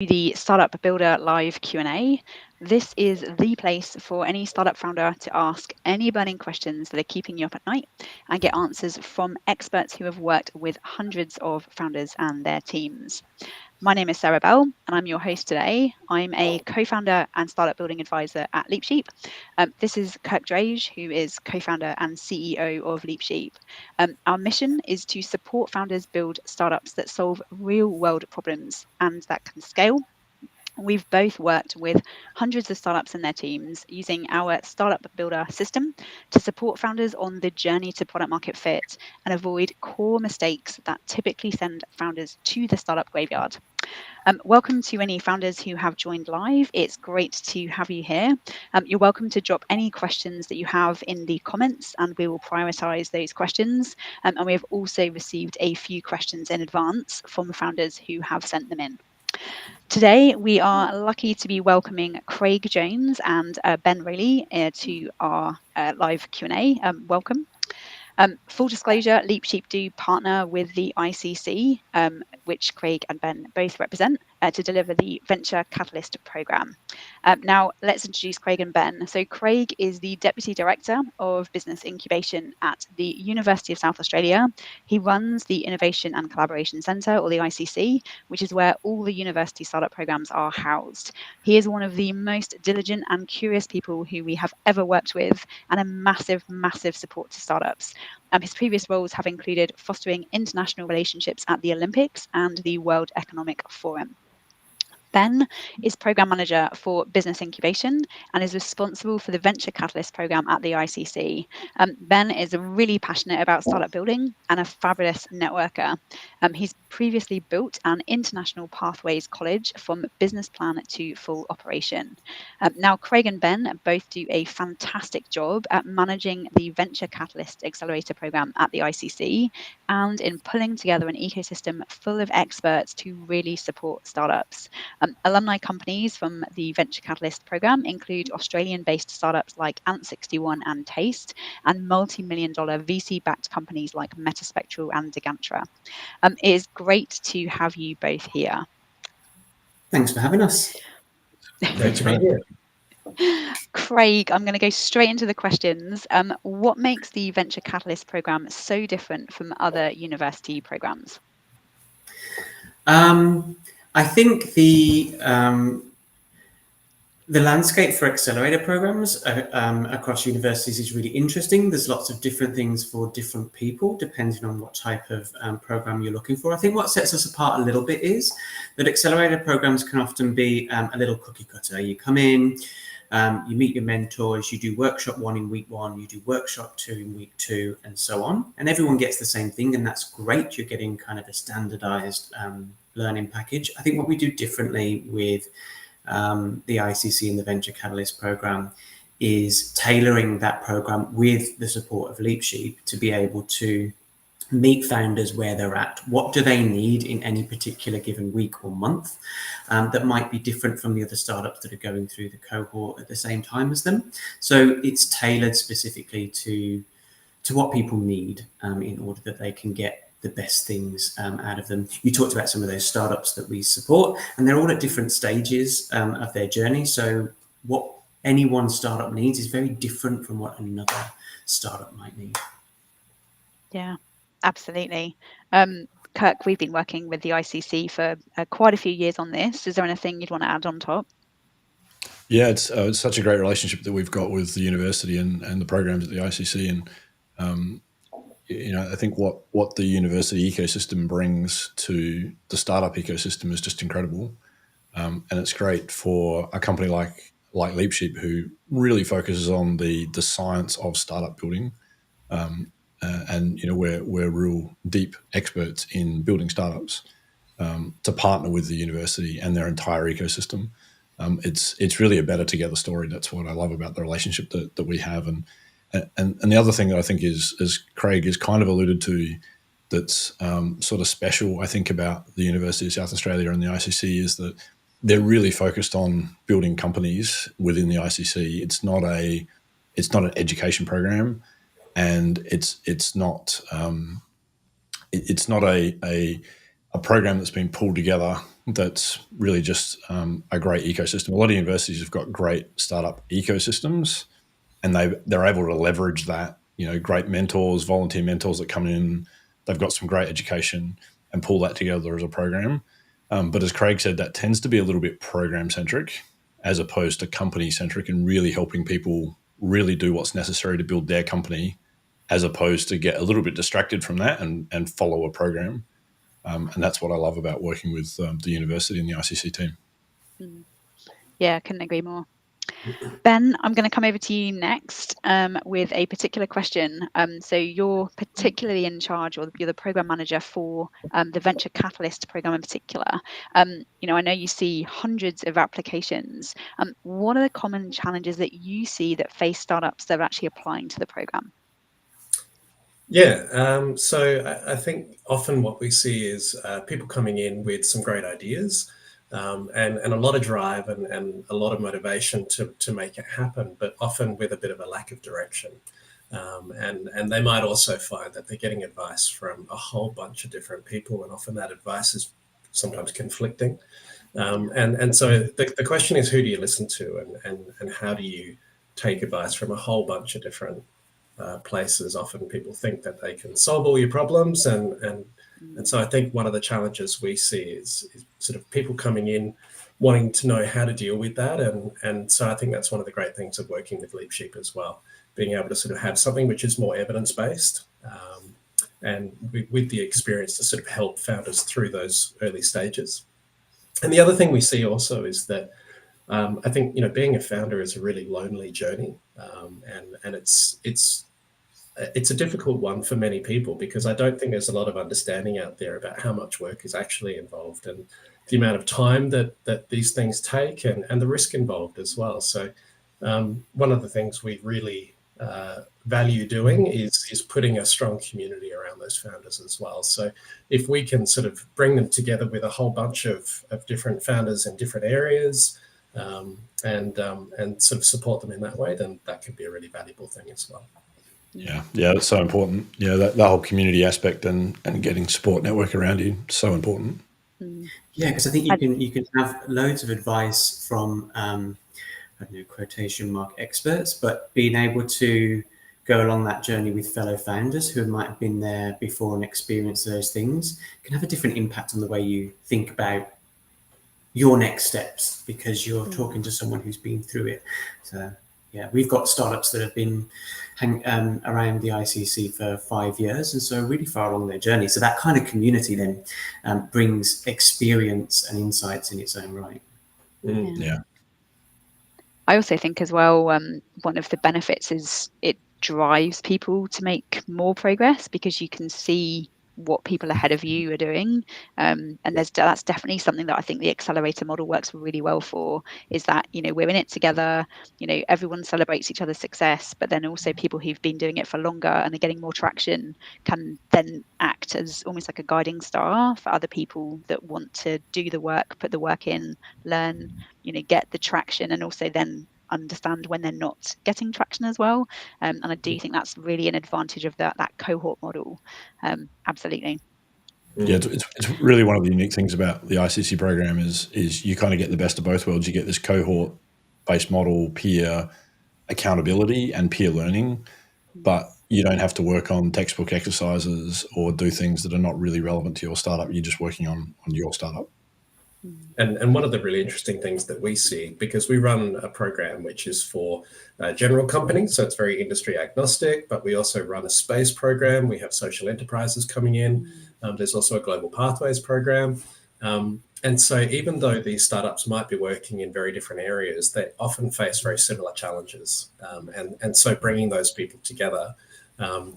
The Startup Builder Live Q&A. This is the place for any startup founder to ask any burning questions that are keeping you up at night and get answers from experts who have worked with hundreds of founders and their teams. My name is Sarah Bell, and I'm your host today. I'm a co-founder and startup building advisor at LeapSheep. This is Kirk Drage, who is co-founder and CEO of LeapSheep. Our mission is to support founders build startups that solve real-world problems and that can scale. We've both worked with hundreds of startups and their teams using our startup builder system to support founders on the journey to product market fit and avoid core mistakes that typically send founders to the startup graveyard. Welcome to any founders who have joined live. It's great to have you here. You're welcome to drop any questions that you have in the comments and we will prioritize those questions. And we have also received a few questions in advance from founders who have sent them in. Today, we are lucky to be welcoming Craig Jones and Ben Rowley to our live Q&A. Welcome. Full disclosure, LeapSheep do partner with the ICC, which Craig and Ben both represent, to deliver the Venture Catalyst Programme. Now, let's introduce Craig and Ben. So Craig is the Deputy Director of Business Incubation at the University of South Australia. He runs the Innovation and Collaboration Centre, or the ICC, which is where all the university startup programmes are housed. He is one of the most diligent and curious people who we have ever worked with, and a massive, massive support to startups. His previous roles have included fostering international relationships at the Olympics and the World Economic Forum. Ben is Programme Manager for Business Incubation and is responsible for the Venture Catalyst Programme at the ICC. Ben is really passionate about startup building and a fabulous networker. He's previously built an international pathways college from business plan to full operation. Now, Craig and Ben both do a fantastic job at managing the Venture Catalyst Accelerator Programme at the ICC and in pulling together an ecosystem full of experts to really support startups. Alumni companies from the Venture Catalyst Programme include Australian-based startups like Ant61 and Taste, and multi-million-dollar VC-backed companies like Metaspectral and Degantra. It is great to have you both here. Thanks for having us. Great to be here. Craig, I'm going to go straight into the questions. What makes the Venture Catalyst Programme so different from other university programmes? I think the landscape for accelerator programs across universities is really interesting. There's lots of different things for different people, depending on what type of program you're looking for. I think what sets us apart a little bit is that accelerator programs can often be a little cookie cutter. You come in, you meet your mentors, you do workshop 1 in week 1, you do workshop 2 in week 2, and so on. And everyone gets the same thing, and that's great. You're getting kind of a standardized learning package. I think what we do differently with the ICC and the Venture Catalyst Programme is tailoring that program with the support of LeapSheep to be able to meet founders where they're at. What do they need in any particular given week or month that might be different from the other startups that are going through the cohort at the same time as them? So it's tailored specifically to what people need in order that they can get the best things out of them. You talked about some of those startups that we support, and they're all at different stages of their journey. So what any one startup needs is very different from what another startup might need. Yeah, absolutely. Kirk, we've been working with the ICC for quite a few years on this. Is there anything you'd want to add on top? Yeah, it's such a great relationship that we've got with the university and the programs at the ICC. And I think what the university ecosystem brings to the startup ecosystem is just incredible. And it's great for a company like LeapSheep, who really focuses on the science of startup building. And we're real deep experts in building startups, to partner with the university and their entire ecosystem. It's really a better together story. That's what I love about the relationship that we have. And the other thing that I think is, as Craig has kind of alluded to, that's sort of special, I think, about the University of South Australia and the ICC is that they're really focused on building companies within the ICC. It's not an education program, and it's not a a program that's been pulled together that's really just a great ecosystem. A lot of universities have got great startup ecosystems, and they're able to leverage that. Great mentors, volunteer mentors that come in. They've got some great education and pull that together as a program. But as Craig said, that tends to be a little bit program centric as opposed to company centric, and really helping people really do what's necessary to build their company, as opposed to get a little bit distracted from that and follow a program. And that's what I love about working with the university and the ICC team. Yeah, I couldn't agree more. Ben, I'm going to come over to you next with a particular question. So you're particularly in charge, or you're the program manager for the Venture Catalyst program in particular. I know you see hundreds of applications. What are the common challenges that you see that face startups that are actually applying to the program? Yeah, so I think often what we see is people coming in with some great ideas and a lot of drive and a lot of motivation to make it happen, but often with a bit of a lack of direction. And they might also find that they're getting advice from a whole bunch of different people, and often that advice is sometimes conflicting. And so the question is, who do you listen to, and how do you take advice from a whole bunch of different places? Often people think that they can solve all your problems, and so I think one of the challenges we see is sort of people coming in wanting to know how to deal with that, and so I think that's one of the great things of working with LeapSheep as well, being able to sort of have something which is more evidence-based and with the experience to sort of help founders through those early stages. And the other thing we see also is that I think being a founder is a really lonely journey, and it's a difficult one for many people, because I don't think there's a lot of understanding out there about how much work is actually involved, and the amount of time that these things take, and the risk involved as well. So one of the things we really value doing is putting a strong community around those founders as well. So if we can sort of bring them together with a whole bunch of different founders in different areas, and sort of support them in that way, then that could be a really valuable thing as well. Yeah, that's so important. That whole community aspect and getting support network around you, so important. Yeah, because I think you can have loads of advice from I don't know, quotation mark experts, but being able to go along that journey with fellow founders who might have been there before and experienced those things can have a different impact on the way you think about your next steps, because you're talking to someone who's been through it. So yeah, we've got startups that have been around the ICC for 5 years, and so really far along their journey. So that kind of community then brings experience and insights in its own right. Yeah. I also think as well, one of the benefits is it drives people to make more progress, because you can see what people ahead of you are doing, and that's definitely something that I think the accelerator model works really well for, is that we're in it together, everyone celebrates each other's success, but then also people who've been doing it for longer and are getting more traction can then act as almost like a guiding star for other people that want to do the work, put the work in, learn, get the traction, and also then understand when they're not getting traction as well. And I do think that's really an advantage of that cohort model. Absolutely. Yeah, it's really one of the unique things about the ICC program is you kind of get the best of both worlds. You get this cohort-based model, peer accountability and peer learning, but you don't have to work on textbook exercises or do things that are not really relevant to your startup. You're just working on your startup. And one of the really interesting things that we see, because we run a program which is for general companies, so it's very industry agnostic, but we also run a space program. We have social enterprises coming in. There's also a global pathways program. And so even though these startups might be working in very different areas, they often face very similar challenges. And so bringing those people together,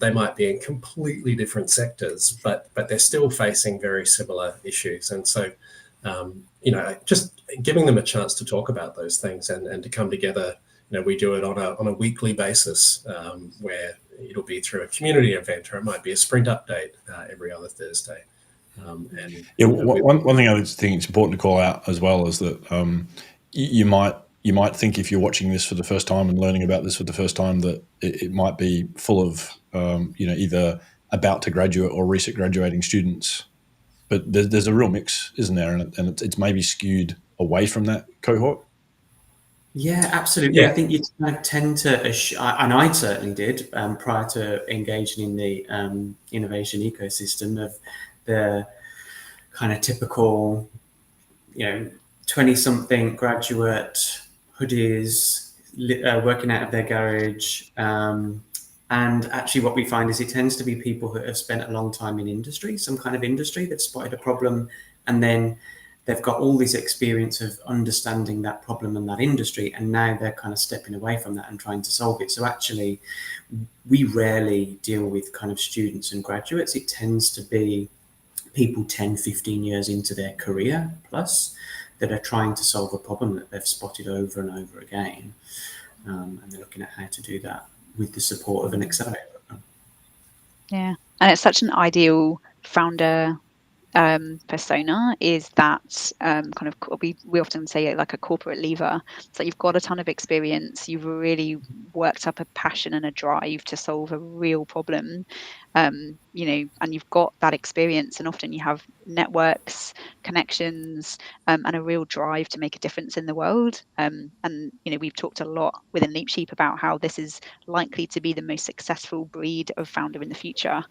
they might be in completely different sectors, but they're still facing very similar issues. And so just giving them a chance to talk about those things and to come together. We do it on a weekly basis, where it'll be through a community event, or it might be a sprint update every other Thursday. One thing I think it's important to call out as well is that you might think, if you're watching this for the first time and learning about this for the first time, that it might be full of either about to graduate or recent graduating students. but there's a real mix, isn't there? And it's maybe skewed away from that cohort. Yeah, absolutely. I think you kind of tend to, and I certainly did prior to engaging in the innovation ecosystem, of the kind of typical, 20-something graduate, hoodies, working out of their garage. And actually what we find is it tends to be people who have spent a long time in industry, some kind of industry, that spotted a problem, and then they've got all this experience of understanding that problem and that industry, and now they're kind of stepping away from that and trying to solve it. So actually, we rarely deal with kind of students and graduates. It tends to be people 10, 15 years into their career plus that are trying to solve a problem that they've spotted over and over again. And they're looking at how to do that with the support of an accelerator program. Yeah, and it's such an ideal founder persona, is that kind of, we often say it like a corporate leaver. So you've got a ton of experience, you've really worked up a passion and a drive to solve a real problem, and you've got that experience, and often you have networks, connections, and a real drive to make a difference in the world. And we've talked a lot within LeapSheep about how this is likely to be the most successful breed of founder in the future,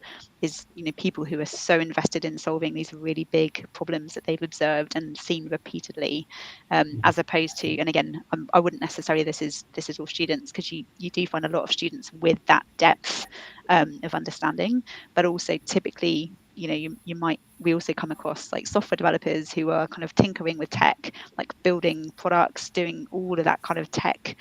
is people who are so invested in solving these really big problems that they've observed and seen repeatedly, as opposed to, and again, I wouldn't necessarily, this is all students, because you do find a lot of students with that depth of understanding, but also typically we also come across like software developers who are kind of tinkering with tech, like building products, doing all of that kind of tech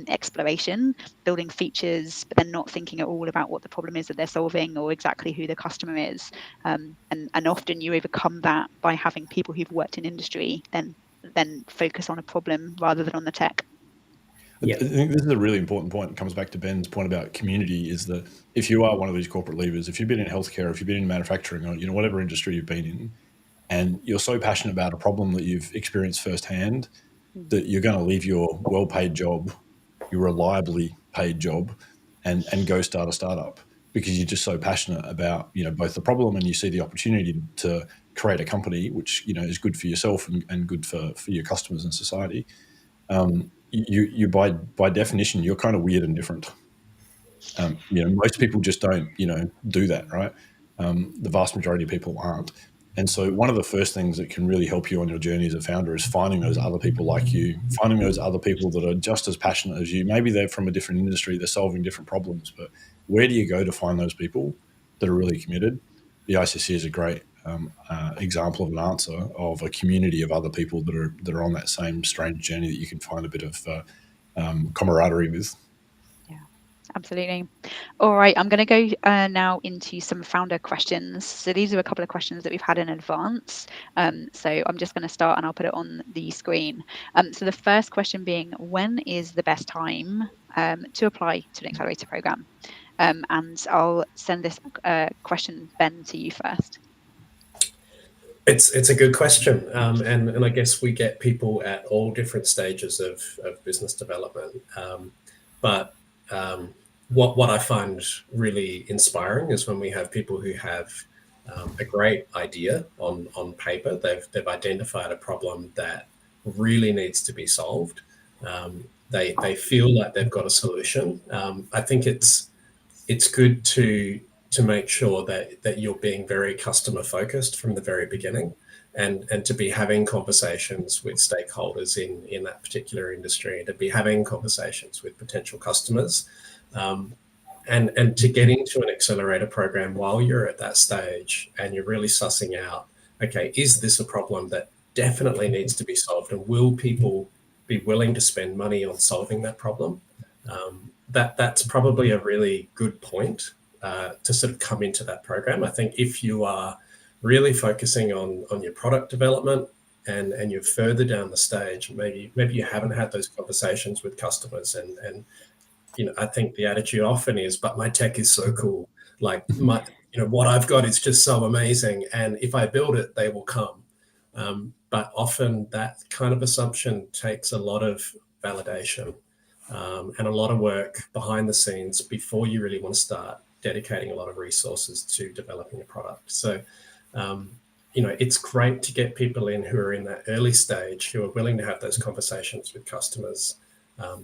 exploration, building features, but then not thinking at all about what the problem is that they're solving or exactly who the customer is. And often you overcome that by having people who've worked in industry then focus on a problem rather than on the tech. I think this is a really important point. It comes back to Ben's point about community, is that if you are one of these corporate leavers, if you've been in healthcare, if you've been in manufacturing, or whatever industry you've been in, and you're so passionate about a problem that you've experienced firsthand, that you're going to leave your well-paid job, your reliably paid job, and go start a startup, because you're just so passionate about both the problem, and you see the opportunity to create a company which is good for yourself and good for your customers and society. You by definition, you're kind of weird and different. Most people just don't do that, right? The vast majority of people aren't. And so one of the first things that can really help you on your journey as a founder is finding those other people like you, finding those other people that are just as passionate as you. Maybe they're from a different industry, they're solving different problems, but where do you go to find those people that are really committed? The ICC is a great example of an answer, of a community of other people that are on that same strange journey that you can find a bit of camaraderie with. Absolutely. All right, I'm going to go now into some founder questions. So these are a couple of questions that we've had in advance. So I'm just going to start and I'll put it on the screen. So the first question being, when is the best time to apply to an accelerator program? And I'll send this question, Ben, to you first. It's a good question, and I guess we get people at all different stages of business development. But what I find really inspiring is when we have people who have a great idea on paper. They've identified a problem that really needs to be solved. They feel like they've got a solution. I think it's good to make sure that you're being very customer focused from the very beginning, and to be having conversations with stakeholders in that particular industry, and to be having conversations with potential customers, and to get into an accelerator program while you're at that stage and you're really sussing out, okay, is this a problem that definitely needs to be solved, and will people be willing to spend money on solving that problem? That's probably a really good point to sort of come into that program. I think if you are really focusing on your product development and you're further down the stage, maybe you haven't had those conversations with customers, and I think the attitude often is, but my tech is so cool, like what I've got is just so amazing, and if I build it, they will come. But often that kind of assumption takes a lot of validation and a lot of work behind the scenes before you really want to start dedicating a lot of resources to developing a product. So it's great to get people in who are in that early stage, who are willing to have those conversations with customers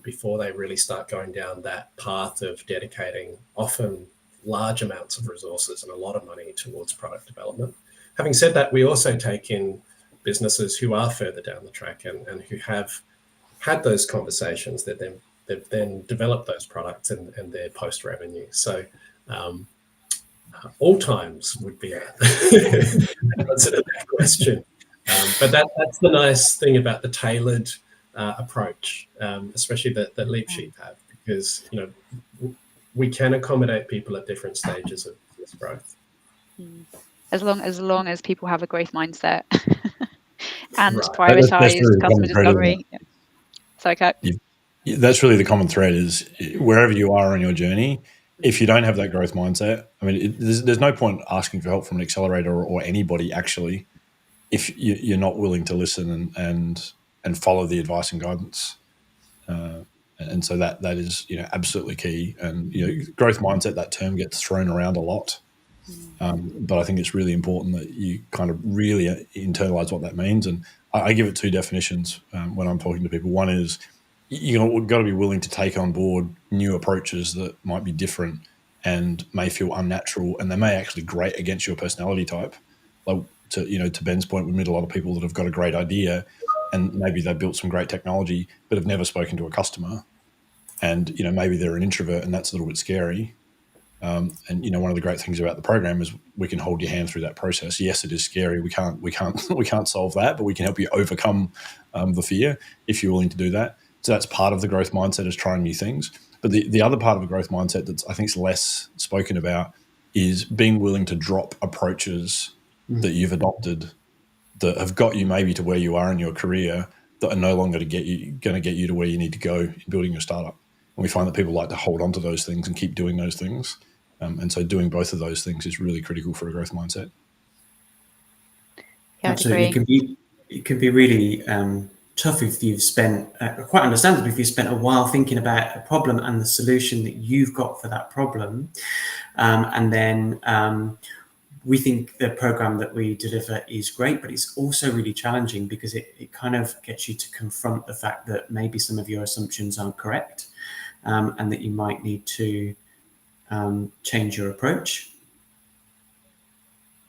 before they really start going down that path of dedicating often large amounts of resources and a lot of money towards product development. Having said that, we also take in businesses who are further down the track and who have had those conversations that they've then developed those products and their post revenue. So all times would be an answer to that question. But that's the nice thing about the tailored approach, especially that LeapSheep have, because we can accommodate people at different stages of business growth. As long as people have a growth mindset and Right. prioritize really customer discovery. Sorry, Kirk. That's really the common thread, is wherever you are on your journey, if you don't have that growth mindset, I mean, there's no point asking for help from an accelerator or anybody, actually, if you're not willing to listen and follow the advice and guidance. And so that is, absolutely key. And, growth mindset, that term gets thrown around a lot. But I think it's really important that you kind of really internalize what that means. And I give it two definitions when I'm talking to people. One is you've got to be willing to take on board new approaches that might be different and may feel unnatural, and they may actually grate against your personality type. Like to Ben's point, we meet a lot of people that have got a great idea and maybe they've built some great technology but have never spoken to a customer. And, maybe they're an introvert and that's a little bit scary. And one of the great things about the program is we can hold your hand through that process. Yes, it is scary. We can't solve that, but we can help you overcome the fear if you're willing to do that. So that's part of the growth mindset, is trying new things. But the other part of a growth mindset that's, I think, is less spoken about is being willing to drop approaches that you've adopted that have got you maybe to where you are in your career that are no longer going to get you to where you need to go in building your startup. And we find that people like to hold on to those things and keep doing those things. And so doing both of those things is really critical for a growth mindset. Yeah, absolutely. It can be really tough if you've spent, quite understandably, if you've spent a while thinking about a problem and the solution that you've got for that problem. And then we think the program that we deliver is great, but it's also really challenging because it kind of gets you to confront the fact that maybe some of your assumptions aren't correct, and that you might need to change your approach.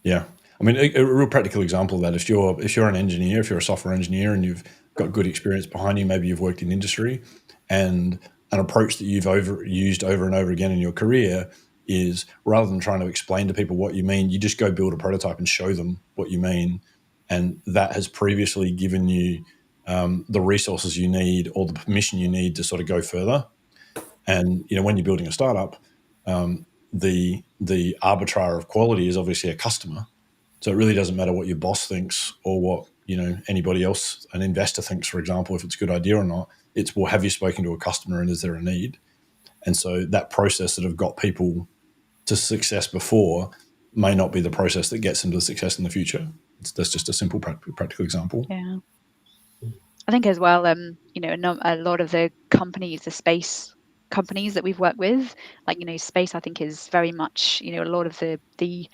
Yeah. I mean, a real practical example of that, if you're an engineer, if you're a software engineer and you've got good experience behind you, maybe you've worked in industry, and an approach that you've used over and over again in your career is, rather than trying to explain to people what you mean, you just go build a prototype and show them what you mean. And that has previously given you the resources you need or the permission you need to sort of go further. And, when you're building a startup, the arbiter of quality is obviously a customer. So it really doesn't matter what your boss thinks or what, anybody else, an investor thinks, for example, if it's a good idea or not. It's, well, have you spoken to a customer and is there a need? And so that process that have got people to success before may not be the process that gets them to success in the future. That's just a simple practical example. Yeah. I think as well, a lot of the companies, the space companies that we've worked with, like, space, I think, is very much, a lot of the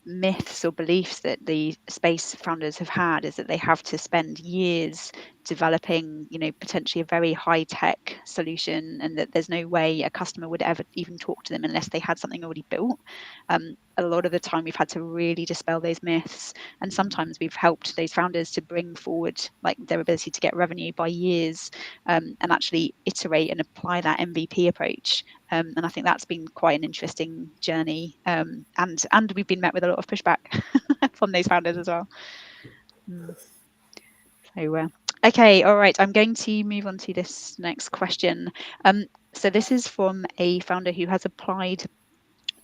myths or beliefs that the space founders have had is that they have to spend years developing, potentially a very high tech solution, and that there's no way a customer would ever even talk to them unless they had something already built. A lot of the time we've had to really dispel those myths, and sometimes we've helped those founders to bring forward like their ability to get revenue by years, and actually iterate and apply that MVP approach. And I think that's been quite an interesting journey, and we've been met with a lot of pushback from those founders as well. So okay, all right, I'm going to move on to this next question. So this is from a founder who has applied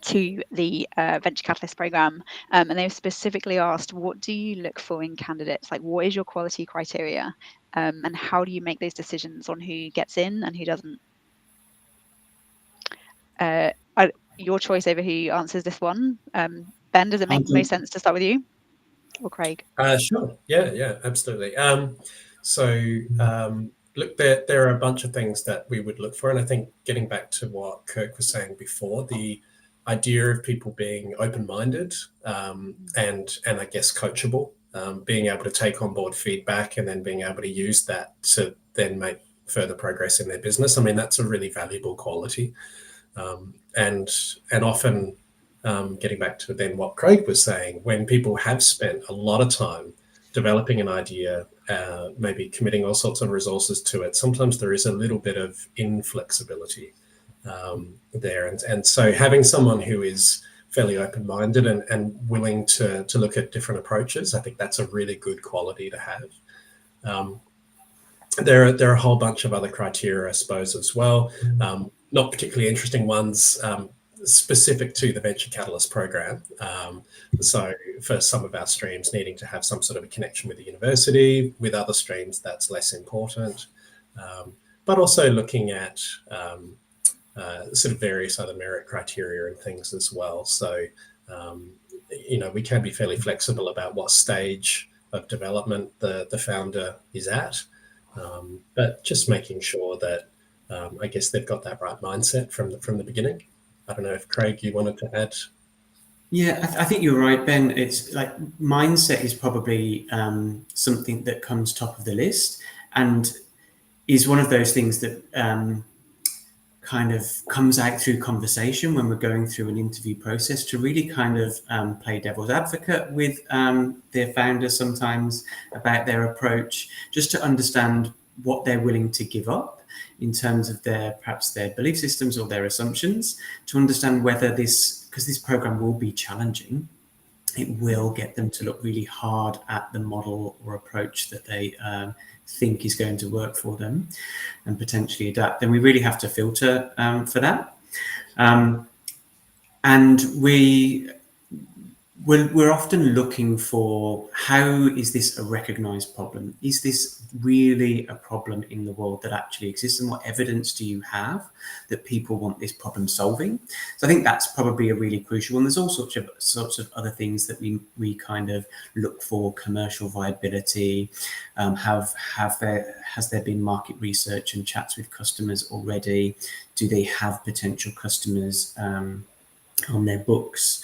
to the Venture Catalyst program, and they've specifically asked, what do you look for in candidates? Like, what is your quality criteria, and how do you make those decisions on who gets in and who doesn't? Your choice over who answers this one. Ben, does it make most sense to start with you or Craig? Sure. Yeah, absolutely. Look, there are a bunch of things that we would look for, and I think getting back to what Kirk was saying before, the idea of people being open-minded and I guess coachable, being able to take on board feedback and then being able to use that to then make further progress in their business. I mean, that's a really valuable quality. And often, getting back to then what Craig was saying, when people have spent a lot of time developing an idea, maybe committing all sorts of resources to it, sometimes there is a little bit of inflexibility there. And so having someone who is fairly open-minded and willing to look at different approaches, I think that's a really good quality to have. There are a whole bunch of other criteria, I suppose, as well. Not particularly interesting ones specific to the Venture Catalyst program. So for some of our streams, needing to have some sort of a connection with the university. With other streams, that's less important. But also looking at sort of various other merit criteria and things as well. So, we can be fairly flexible about what stage of development the founder is at. But just making sure that I guess they've got that right mindset from the beginning. I don't know if Craig, you wanted to add. Yeah, I think you're right, Ben. It's like mindset is probably something that comes top of the list and is one of those things that kind of comes out through conversation when we're going through an interview process, to really kind of play devil's advocate with their founder sometimes about their approach, just to understand what they're willing to give up in terms of perhaps their belief systems or their assumptions, to understand whether because this program will be challenging, it will get them to look really hard at the model or approach that they think is going to work for them and potentially adapt. Then we really have to filter for that. And we're often looking for, how is this a recognized problem? Is this really a problem in the world that actually exists? And what evidence do you have that people want this problem solving? So I think that's probably a really crucial one. There's all sorts of other things that we kind of look for: commercial viability. Has there been market research and chats with customers already? Do they have potential customers on their books?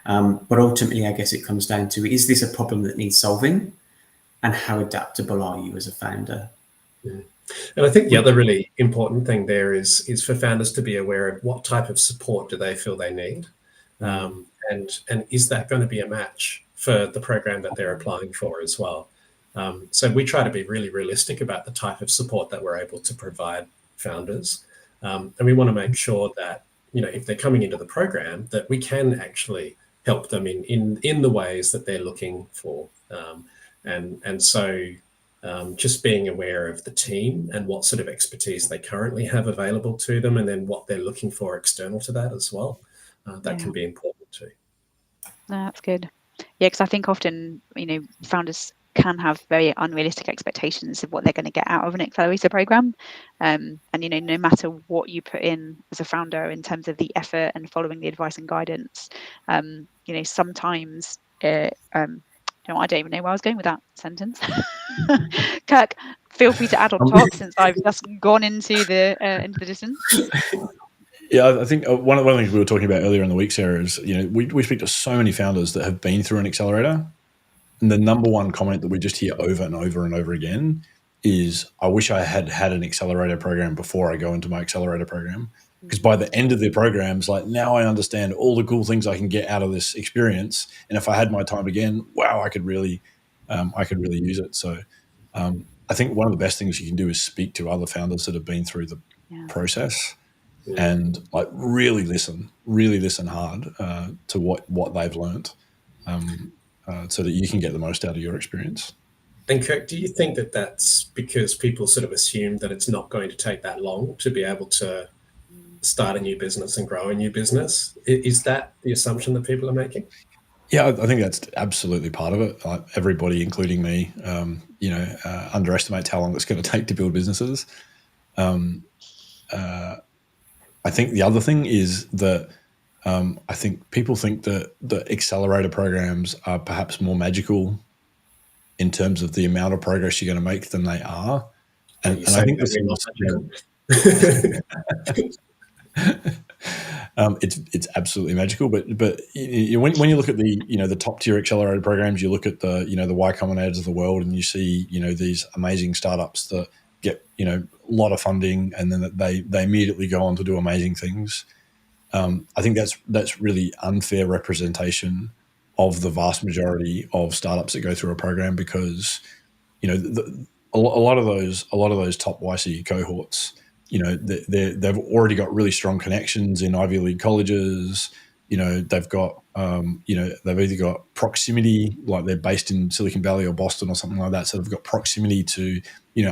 But ultimately, I guess it comes down to, is this a problem that needs solving? And how adaptable are you as a founder? Yeah. And I think the other really important thing there is for founders to be aware of what type of support do they feel they need. And is that going to be a match for the program that they're applying for as well? So we try to be really realistic about the type of support that we're able to provide founders. And we want to make sure that, if they're coming into the program, that we can actually help them in the ways that they're looking for. And so just being aware of the team and what sort of expertise they currently have available to them, and then what they're looking for external to that as well, that can be important too. No, that's good. Yeah, because I think often, founders can have very unrealistic expectations of what they're going to get out of an accelerator program. And, no matter what you put in as a founder in terms of the effort and following the advice and guidance, sometimes I don't even know where I was going with that sentence. Kirk, feel free to add on top, since I've just gone into the distance. Yeah, I think one of the things we were talking about earlier in the week, Sarah, is we speak to so many founders that have been through an accelerator, and the number one comment that we just hear over and over and over again is, I wish I had had an accelerator program before I go into my accelerator program. Because by the end of the program, it's like, now I understand all the cool things I can get out of this experience. And if I had my time again, wow, I could really use it. So I think one of the best things you can do is speak to other founders that have been through the process, and like really listen hard to what they've learned, so that you can get the most out of your experience. And Kirk, do you think that that's because people sort of assume that it's not going to take that long to be able to start a new business and grow a new business? Is that the assumption that people are making? Yeah, I think that's absolutely part of it. Everybody, including me, underestimates how long it's going to take to build businesses. I think the other thing is that I think people think that the accelerator programs are perhaps more magical in terms of the amount of progress you're going to make than they are. And I think this is It's absolutely magical. But when you look at the top tier accelerator programs, you look at the Y Combinators of the world, and you see these amazing startups that get a lot of funding, and then they immediately go on to do amazing things. I think that's really unfair representation of the vast majority of startups that go through a program, because a lot of those top YC cohorts, they've already got really strong connections in Ivy League colleges. They've got they've either got proximity, like they're based in Silicon Valley or Boston or something like that, so they've got proximity to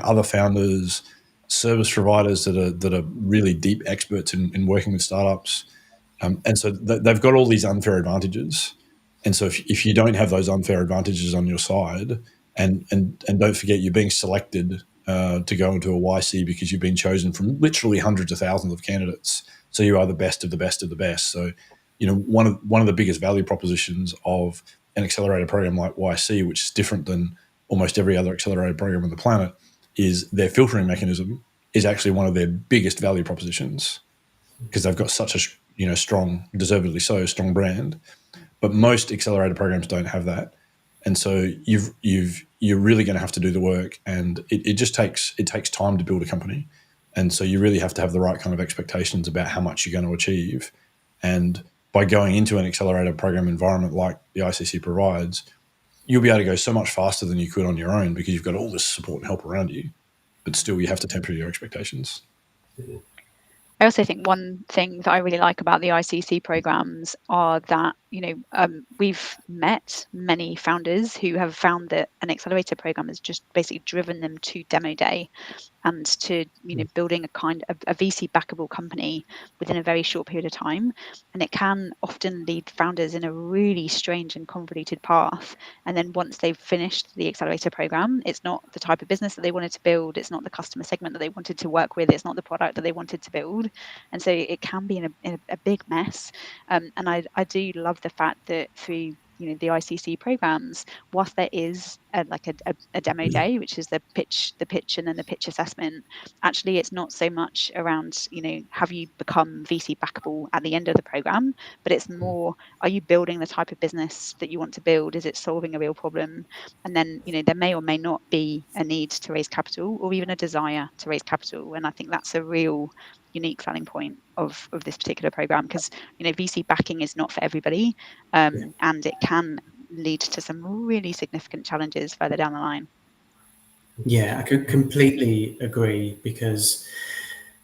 other founders, service providers that are really deep experts in working with startups, and so they've got all these unfair advantages. And so if you don't have those unfair advantages on your side, and don't forget, you're being selected to go into a YC because you've been chosen from literally hundreds of thousands of candidates, so you are the best of the best of the best. So one of the biggest value propositions of an accelerator program like YC, which is different than almost every other accelerator program on the planet, is their filtering mechanism is actually one of their biggest value propositions, because they've got such a strong, deservedly so, strong brand. But most accelerator programs don't have that, and so you're really going to have to do the work, and it takes time to build a company, and so you really have to have the right kind of expectations about how much you're going to achieve. And by going into an accelerator program environment like the ICC provides, you'll be able to go so much faster than you could on your own, because you've got all this support and help around you, but still you have to temper your expectations. I also think one thing that I really like about the ICC programs are that, we've met many founders who have found that an accelerator program has just basically driven them to demo day and to, building a VC backable company within a very short period of time. And it can often lead founders in a really strange and convoluted path. And then once they've finished the accelerator program, it's not the type of business that they wanted to build. It's not the customer segment that they wanted to work with. It's not the product that they wanted to build. And so it can be in a big mess. And I do love the fact that through the ICC programs, whilst there is a demo day, which is the pitch and then the pitch assessment, actually it's not so much around have you become VC backable at the end of the program, but it's more, are you building the type of business that you want to build? Is it solving a real problem? And then there may or may not be a need to raise capital, or even a desire to raise capital. And I think that's a real unique selling point of this particular program, because VC backing is not for everybody, and it can lead to some really significant challenges further down the line. Yeah, I could completely agree, because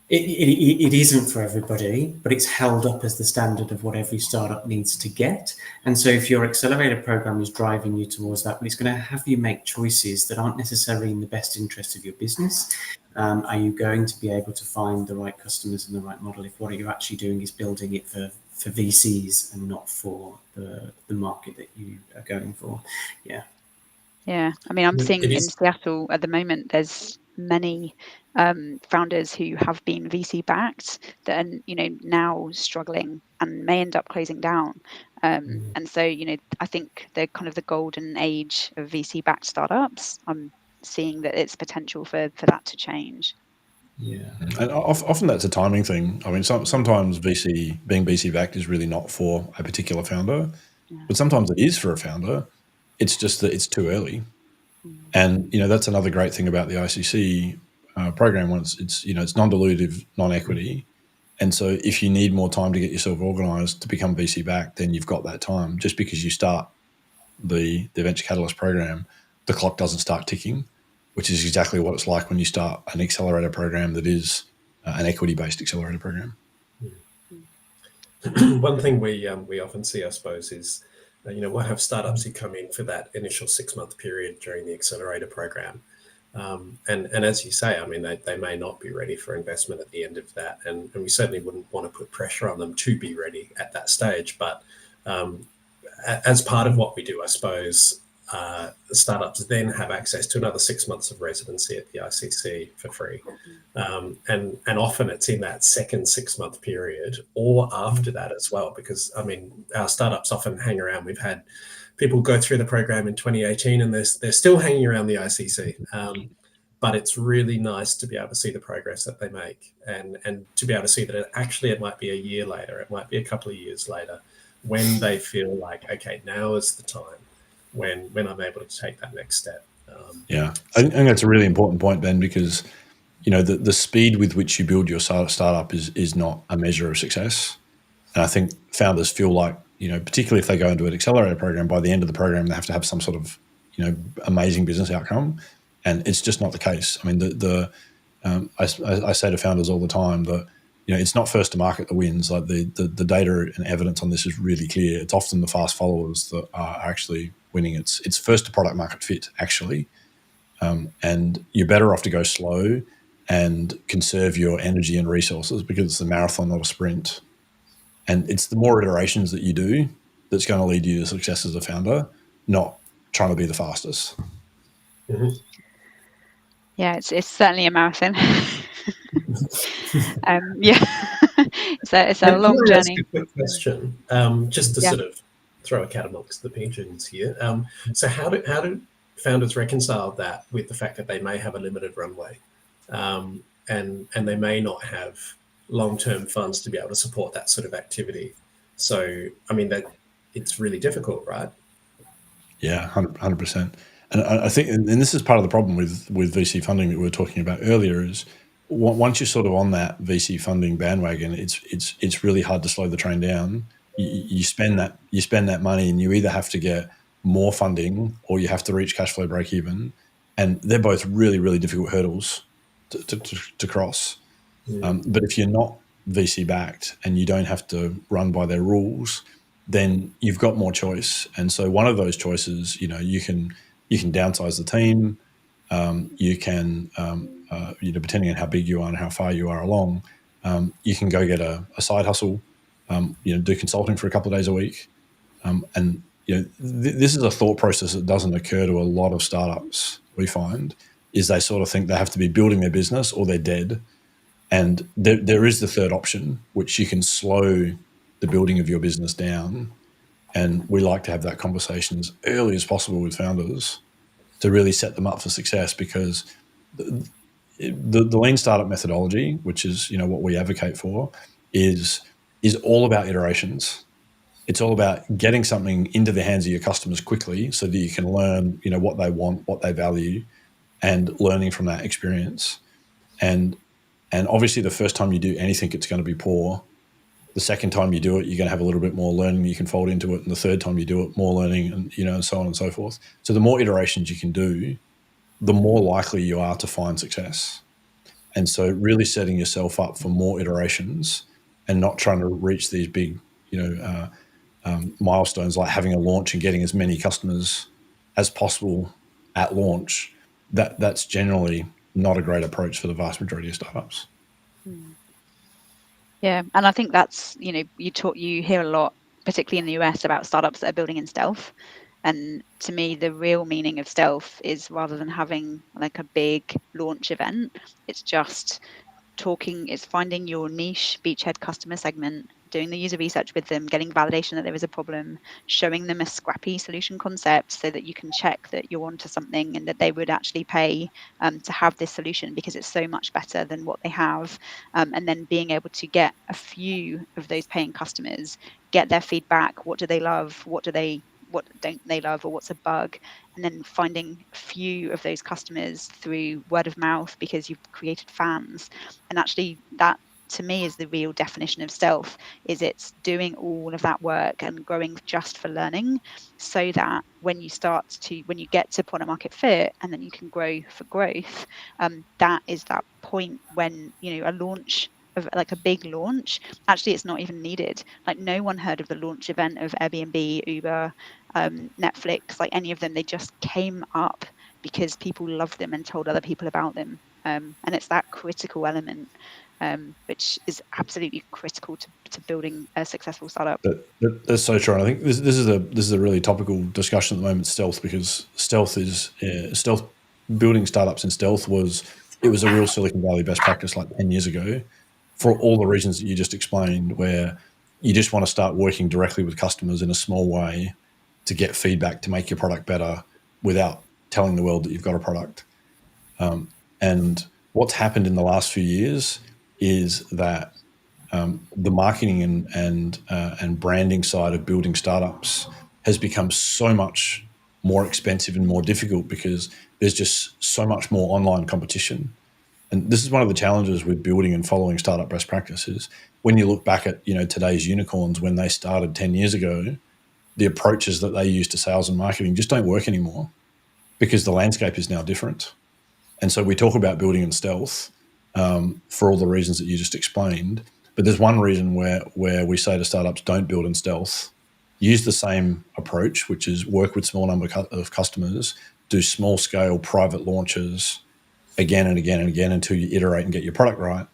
it isn't for everybody, but it's held up as the standard of what every startup needs to get. And so if your accelerator program is driving you towards that, but it's going to have you make choices that aren't necessarily in the best interest of your business. Are you going to be able to find the right customers and the right model if what you're actually doing is building it for VCs and not for the market that you are going for? Yeah. I mean, I'm seeing in Seattle at the moment, there's many founders who have been VC backed that are now struggling and may end up closing down. And so I think they're kind of the golden age of VC backed startups. I'm seeing that it's potential for that to change. Yeah, and often that's a timing thing. I mean, sometimes being VC backed is really not for a particular founder, but sometimes it is for a founder. It's just that it's too early. And that's another great thing about the ICC program. Once it's non-dilutive, non-equity, and so if you need more time to get yourself organised to become VC backed, then you've got that time. Just because you start the Venture Catalyst program, the clock doesn't start ticking, which is exactly what it's like when you start an accelerator program that is an equity-based accelerator program. One thing we often see, I suppose, is we'll have startups who come in for that initial 6-month period during the accelerator program. And as you say, I mean, they may not be ready for investment at the end of that. And we certainly wouldn't want to put pressure on them to be ready at that stage. But as part of what we do, I suppose, startups then have access to another 6 months of residency at the ICC for free. And often it's in that second 6-month period or after that as well, because, I mean, our startups often hang around. We've had people go through the program in 2018 and they're still hanging around the ICC. but it's really nice to be able to see the progress that they make, and to be able to see that it might be a year later, it might be a couple of years later, when they feel like, okay, now is the time when I'm able to take that next step. I think that's a really important point, Ben, because the speed with which you build your startup is not a measure of success. And I think founders feel like, particularly if they go into an accelerator program, by the end of the program, they have to have some sort of, amazing business outcome. And it's just not the case. I mean, I say to founders all the time that, it's not first to market that wins. Like the data and evidence on this is really clear. It's often the fast followers that are actually winning. It's first to product market fit, actually. And you're better off to go slow and conserve your energy and resources, because it's a marathon, not a sprint. And it's the more iterations that you do that's going to lead you to success as a founder, not trying to be the fastest. Mm-hmm. Yeah, it's certainly a marathon. It's a long Can I ask journey. a quick question, just to sort of throw a cat amongst the pigeons here? So how do founders reconcile that with the fact that they may have a limited runway, and they may not have long-term funds to be able to support that sort of activity? So, I mean, that it's really difficult, right? Yeah, 100%. And I think, and this is part of the problem with VC funding that we were talking about earlier, is once you're sort of on that VC funding bandwagon, it's really hard to slow the train down. You spend that money, and you either have to get more funding or you have to reach cash flow break even, and they're both really, really difficult hurdles to cross. But if you're not VC backed and you don't have to run by their rules, then you've got more choice. And so one of those choices, you can downsize the team. You can, depending on how big you are and how far you are along, you can go get a side hustle, do consulting for a couple of days a week. And this is a thought process that doesn't occur to a lot of startups. We find is they sort of think they have to be building their business or they're dead. And there is the third option, which you can slow the building of your business down. And we like to have that conversation as early as possible with founders to really set them up for success, because the lean startup methodology, which is what we advocate for, is all about iterations. It's all about getting something into the hands of your customers quickly so that you can learn what they want, what they value, and learning from that experience. And obviously the first time you do anything, it's going to be poor. The second time you do it, you're going to have a little bit more learning you can fold into it. And the third time you do it, more learning, and and so on and so forth. So the more iterations you can do, the more likely you are to find success. And so really setting yourself up for more iterations and not trying to reach these big, milestones like having a launch and getting as many customers as possible at launch, that's generally not a great approach for the vast majority of startups. Yeah, and I think that's, you hear a lot, particularly in the US, about startups that are building in stealth. And to me, the real meaning of stealth is, rather than having like a big launch event, it's just it's finding your niche beachhead customer segment, doing the user research with them, getting validation that there is a problem, showing them a scrappy solution concept so that you can check that you're onto something and that they would actually pay to have this solution because it's so much better than what they have. And then being able to get a few of those paying customers, get their feedback. What do they love? What don't they love, or what's a bug? And then finding a few of those customers through word of mouth because you've created fans. And actually that, to me, is the real definition of stealth, is it's doing all of that work and growing just for learning, so that when you get to product market fit and then you can grow for growth, that is that point when, a launch of like a big launch, actually it's not even needed. Like, no one heard of the launch event of Airbnb, Uber, Netflix, like any of them. They just came up because people loved them and told other people about them. And it's that critical element, which is absolutely critical to building a successful startup. That's so true. And I think this is a really topical discussion at the moment, stealth, because stealth building startups in stealth was a real Silicon Valley best practice like 10 years ago, for all the reasons that you just explained, where you just want to start working directly with customers in a small way to get feedback to make your product better without telling the world that you've got a product. And what's happened in the last few years is that the marketing and branding side of building startups has become so much more expensive and more difficult because there's just so much more online competition. And this is one of the challenges with building and following startup best practices. When you look back at today's unicorns when they started 10 years ago, the approaches that they use to sales and marketing just don't work anymore because the landscape is now different. And so we talk about building in stealth for all the reasons that you just explained. But there's one reason where we say to startups, don't build in stealth. Use the same approach, which is work with small number of customers, do small scale private launches again and again and again until you iterate and get your product right.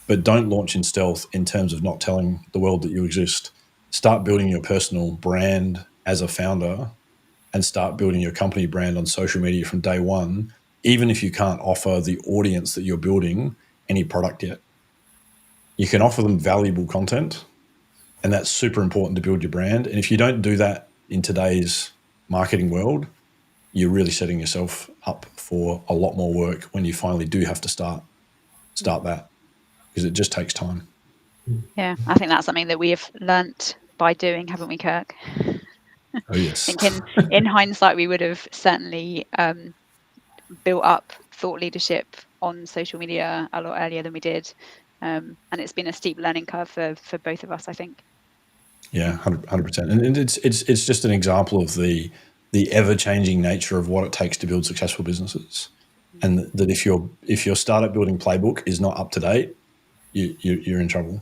But don't launch in stealth in terms of not telling the world that you exist. Start building your personal brand as a founder and start building your company brand on social media from day one, even if you can't offer the audience that you're building any product yet. You can offer them valuable content, and that's super important to build your brand. And if you don't do that in today's marketing world, you're really setting yourself up for a lot more work when you finally do have to start that, because it just takes time. Yeah, I think that's something that we have learnt by doing, haven't we, Kirk? Oh, yes. I think in hindsight, we would have certainly built up thought leadership on social media a lot earlier than we did. And it's been a steep learning curve for both of us, I think. Yeah, 100%. And it's just an example of the ever-changing nature of what it takes to build successful businesses. And that if your startup building playbook is not up to date, you're in trouble.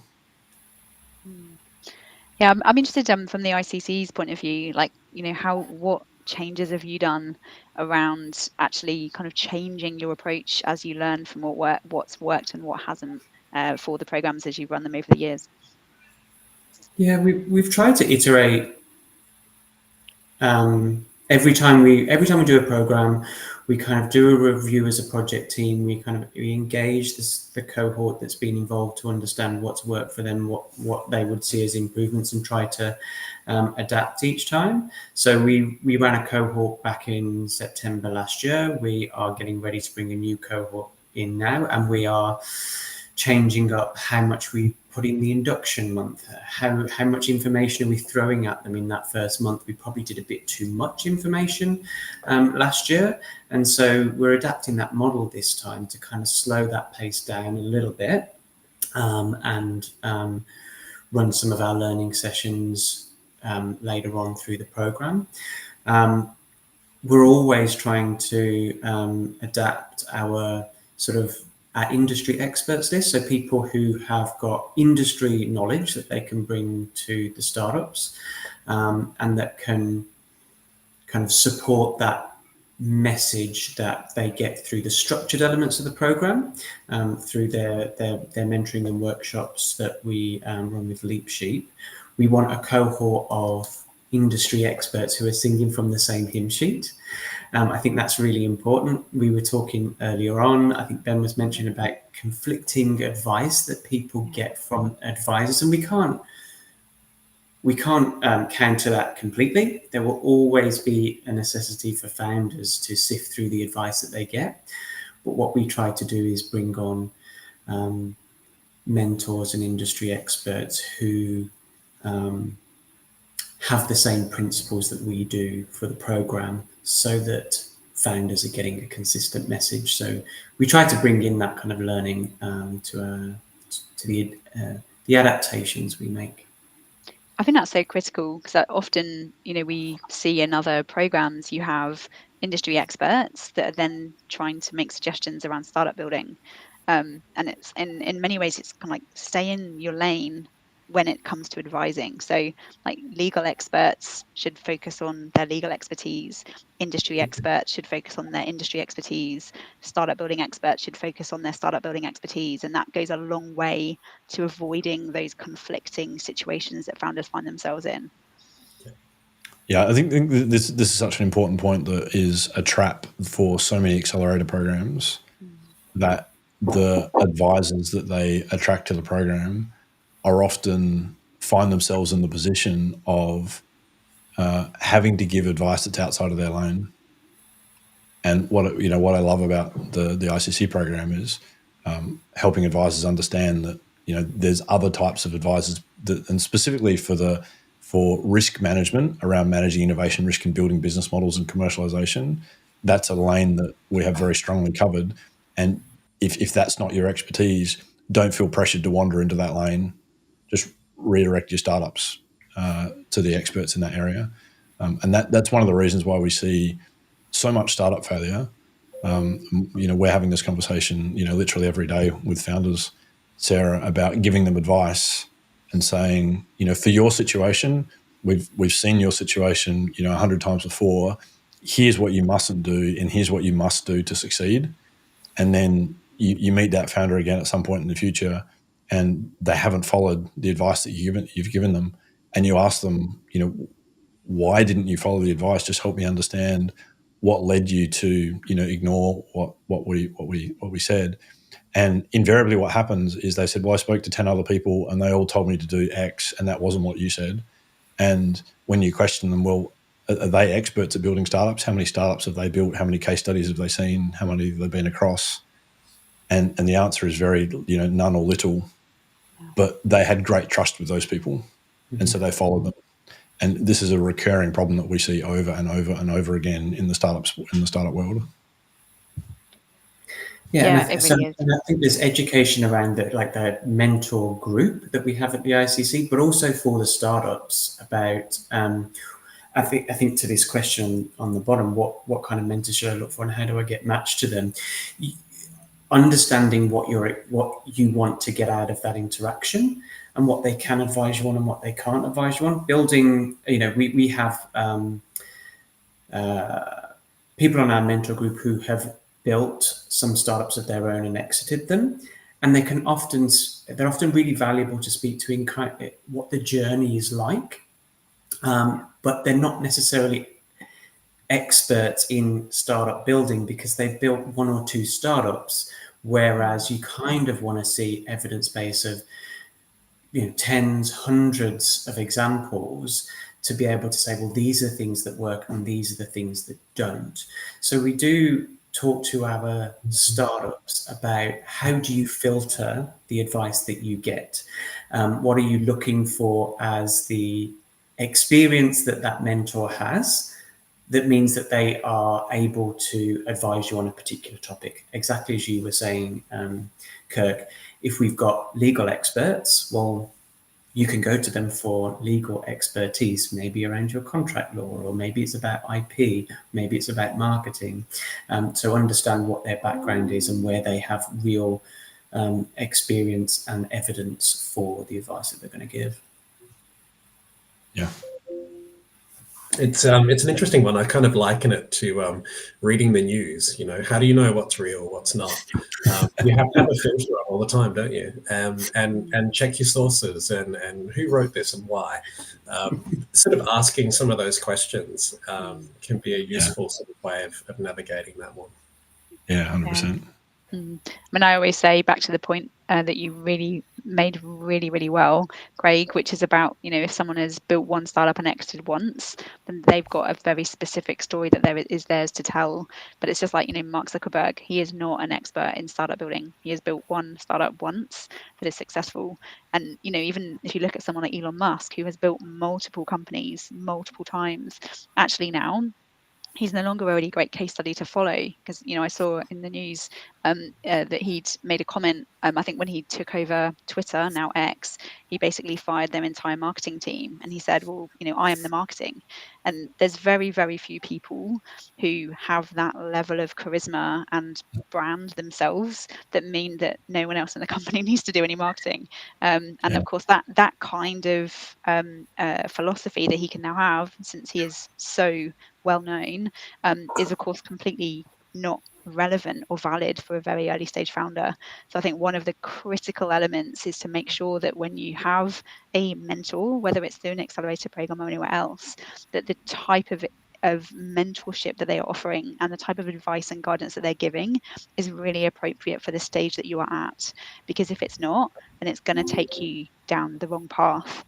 Yeah, I'm interested from the ICC's point of view, like, what changes have you done around actually kind of changing your approach as you learn from what's worked and what hasn't for the programs as you run them over the years? Yeah, we've tried to iterate. Every time we do a program, we kind of do a review as a project team. We engage the cohort that's been involved to understand what's worked for them, what they would see as improvements, and try to adapt each time. So we ran a cohort back in September last year. We are getting ready to bring a new cohort in now, and we are changing up how much we put in the induction month, how much information are we throwing at them in that first month. We probably did a bit too much information last year, and so we're adapting that model this time to kind of slow that pace down a little bit, and run some of our learning sessions later on through the program. We're always trying to adapt our our industry experts list, so people who have got industry knowledge that they can bring to the startups, and that can kind of support that message that they get through the structured elements of the program, through their mentoring and workshops that we run with LeapSheep. We want a cohort of industry experts who are singing from the same hymn sheet. I think that's really important. We were talking earlier on, I think Ben was mentioning about conflicting advice that people get from advisors, and we can't counter that completely. There will always be a necessity for founders to sift through the advice that they get. But what we try to do is bring on mentors and industry experts who have the same principles that we do for the program, so that founders are getting a consistent message. So we try to bring in that kind of learning to the adaptations we make. I think that's so critical, because often, we see in other programs you have industry experts that are then trying to make suggestions around startup building. And it's in many ways, it's kind of like stay in your lane when it comes to advising. So like legal experts should focus on their legal expertise, industry experts should focus on their industry expertise, startup building experts should focus on their startup building expertise. And that goes a long way to avoiding those conflicting situations that founders find themselves in. Yeah, I think this is such an important point that is a trap for so many accelerator programs, that the advisors that they attract to the program are often find themselves in the position of having to give advice that's outside of their lane. And what I love about the ICC program is helping advisors understand that there's other types of advisors and specifically for risk management around managing innovation risk and building business models and commercialization. That's a lane that we have very strongly covered. And if that's not your expertise, don't feel pressured to wander into that lane. Just redirect your startups to the experts in that area. And that's one of the reasons why we see so much startup failure. We're having this conversation, literally every day with founders, Sarah, about giving them advice and saying, for your situation, we've seen your situation, 100 times before. Here's what you mustn't do, and here's what you must do to succeed. And then you meet that founder again at some point in the future, and they haven't followed the advice that you've given them, and you ask them, why didn't you follow the advice? Just help me understand what led you to, ignore what we said. And invariably what happens is they said, well, I spoke to 10 other people and they all told me to do X, and that wasn't what you said. And when you question them, well, are they experts at building startups? How many startups have they built? How many case studies have they seen? How many have they been across? And the answer is very, none or little. But they had great trust with those people. And so they followed them. And this is a recurring problem that we see over and over and over again in the startup world. Yeah, it really is. And I think there's education around the mentor group that we have at the ICC, but also for the startups about. I think to this question on the bottom, what kind of mentors should I look for, and how do I get matched to them? Understanding what you want to get out of that interaction, and what they can advise you on and what they can't advise you on. Building, we have people on our mentor group who have built some startups of their own and exited them, and they're often really valuable to speak to in what the journey is like, but they're not necessarily experts in startup building because they've built one or two startups, whereas you kind of want to see evidence base of tens, hundreds of examples to be able to say, well, these are things that work and these are the things that don't. So we do talk to our startups about how do you filter the advice that you get? What are you looking for as the experience that mentor has that means that they are able to advise you on a particular topic? Exactly as you were saying, Kirk, if we've got legal experts, well, you can go to them for legal expertise, maybe around your contract law, or maybe it's about IP, maybe it's about marketing. So understand what their background is and where they have real experience and evidence for the advice that they're going to give. Yeah. It's an interesting one. I kind of liken it to reading the news. How do you know what's real, what's not? You have to have a filter on all the time, don't you? And check your sources and who wrote this and why. Sort of asking some of those questions can be a useful sort of way of navigating that one. Yeah, 100%. I mean, I always say back to the point that you really made really, really well, Craig, which is about, if someone has built one startup and exited once, then they've got a very specific story that is theirs to tell. But it's just like, Mark Zuckerberg, he is not an expert in startup building. He has built one startup once that is successful. And, even if you look at someone like Elon Musk, who has built multiple companies multiple times, actually now, he's no longer a really great case study to follow because, I saw in the news that he'd made a comment, I think when he took over Twitter, now X, he basically fired their entire marketing team. And he said, well, I am the marketing. And there's very, very few people who have that level of charisma and brand themselves that mean that no one else in the company needs to do any marketing. Of course, that kind of philosophy that he can now have, since he is so well known, is of course completely not relevant or valid for a very early stage founder. So I think one of the critical elements is to make sure that when you have a mentor, whether it's through an accelerator program or anywhere else, that the type of of mentorship that they are offering and the type of advice and guidance that they're giving is really appropriate for the stage that you are at. Because if it's not, then it's going to take you down the wrong path.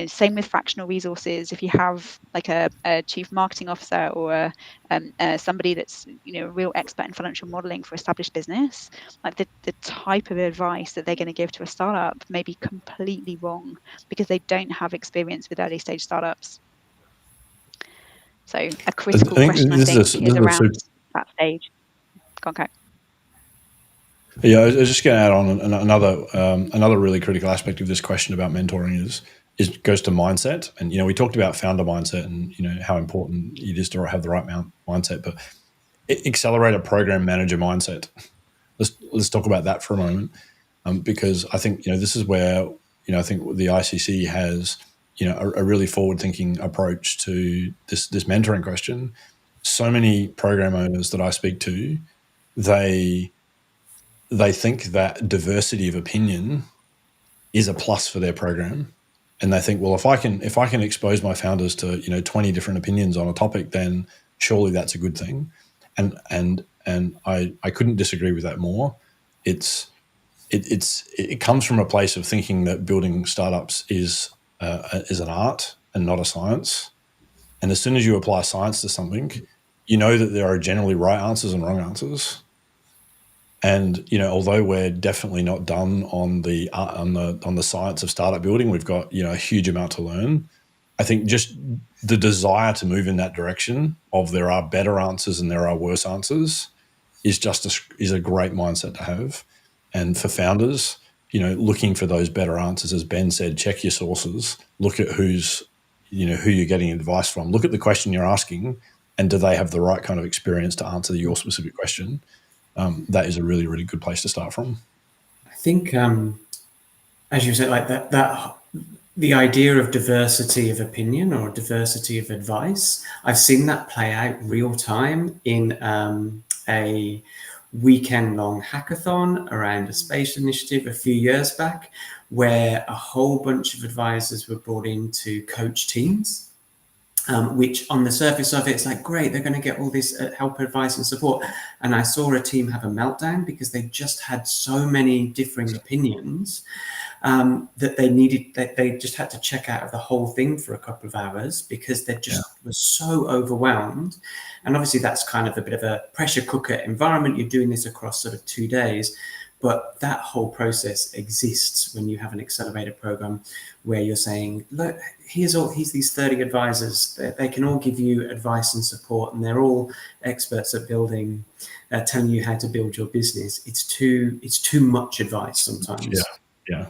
Same with fractional resources. If you have like a chief marketing officer or somebody that's a real expert in financial modeling for established business, like the type of advice that they're going to give to a startup may be completely wrong because they don't have experience with early stage startups. So a critical question, I think, is around that stage. Okay. Yeah, I was just going to add on another really critical aspect of this question about mentoring is goes to mindset. And we talked about founder mindset and how important it is to have the right mindset, but accelerator program manager mindset. Let's talk about that for a moment, because I think this is where I think the ICC has a really forward-thinking approach to this mentoring question. So many program owners that I speak to, they think that diversity of opinion is a plus for their program, and they think, well, if I can expose my founders to 20 different opinions on a topic, then surely that's a good thing. And I couldn't disagree with that more. It comes from a place of thinking that building startups is an art and not a science. And as soon as you apply science to something, that there are generally right answers and wrong answers. And although we're definitely not done on the science of startup building, we've got a huge amount to learn. I think just the desire to move in that direction of there are better answers and there are worse answers is a great mindset to have. And for founders, looking for those better answers, as Ben said, check your sources, look at who you're getting advice from, look at the question you're asking, and do they have the right kind of experience to answer your specific question? That is a really, really good place to start from. I think, as you said, like that the idea of diversity of opinion or diversity of advice, I've seen that play out real time in a weekend-long hackathon around a space initiative a few years back, where a whole bunch of advisors were brought in to coach teams. Which on the surface of it, it's like, great, they're going to get all this help, advice and support. And I saw a team have a meltdown because they just had so many differing opinions that they just had to check out of the whole thing for a couple of hours because they just were so overwhelmed. And obviously that's kind of a bit of a pressure cooker environment. You're doing this across sort of 2 days. But that whole process exists when you have an accelerator program where you're saying, look, here's these 30 advisors. They can all give you advice and support, and they're all experts at building, telling you how to build your business. It's too much advice sometimes. Yeah.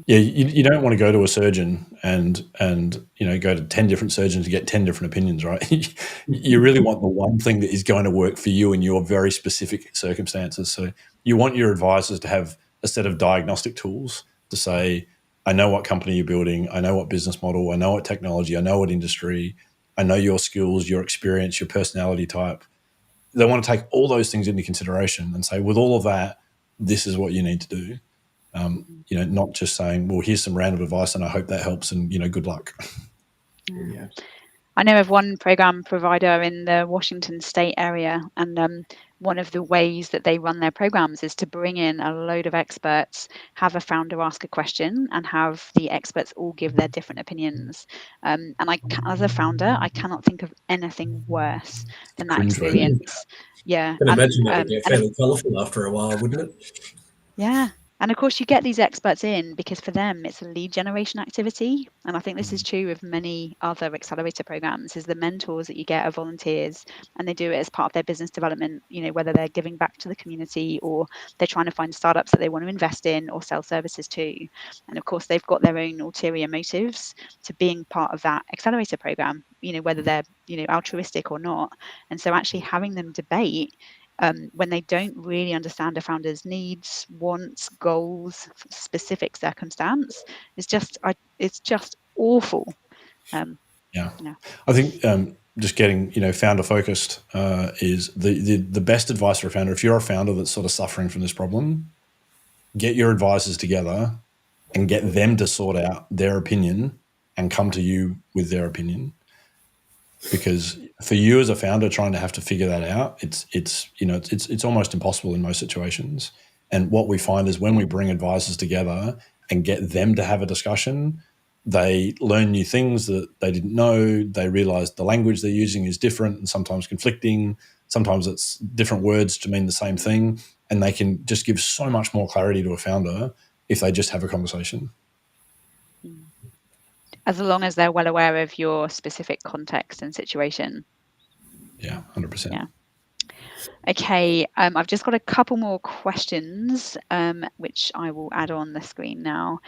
You don't want to go to a surgeon and go to 10 different surgeons to get 10 different opinions, right? You really want the one thing that is going to work for you in your very specific circumstances. So you want your advisors to have a set of diagnostic tools to say, I know what company you're building, I know what business model, I know what technology, I know what industry, I know your skills, your experience, your personality type. They want to take all those things into consideration and say, with all of that, this is what you need to do. Not just saying, well, here's some random advice and I hope that helps and, good luck. Yeah. I know of one program provider in the Washington state area, and one of the ways that they run their programs is to bring in a load of experts, have a founder ask a question, and have the experts all give their different opinions. And as a founder, I cannot think of anything worse than that experience. Yeah. I can imagine that would get fairly colourful after a while, wouldn't it? Yeah. And of course, you get these experts in because for them, it's a lead generation activity. And I think this is true of many other accelerator programs, is the mentors that you get are volunteers and they do it as part of their business development, whether they're giving back to the community or they're trying to find startups that they want to invest in or sell services to. And of course, they've got their own ulterior motives to being part of that accelerator program, whether they're, altruistic or not. And so actually having them debate when they don't really understand a founder's needs, wants, goals, specific circumstance, it's just awful. I think just getting founder focused is the best advice for a founder. If you're a founder that's sort of suffering from this problem, get your advisors together and get them to sort out their opinion and come to you with their opinion. because for you as a founder trying to have to figure that out, it's almost impossible in most situations. And what we find is when we bring advisors together and get them to have a discussion, they learn new things that they didn't know. They realize the language they're using is different and sometimes conflicting. Sometimes it's different words to mean the same thing. And they can just give so much more clarity to a founder if they just have a conversation. As long as they're well aware of your specific context and situation. Yeah, 100%. Yeah. Okay, I've just got a couple more questions, which I will add on the screen now.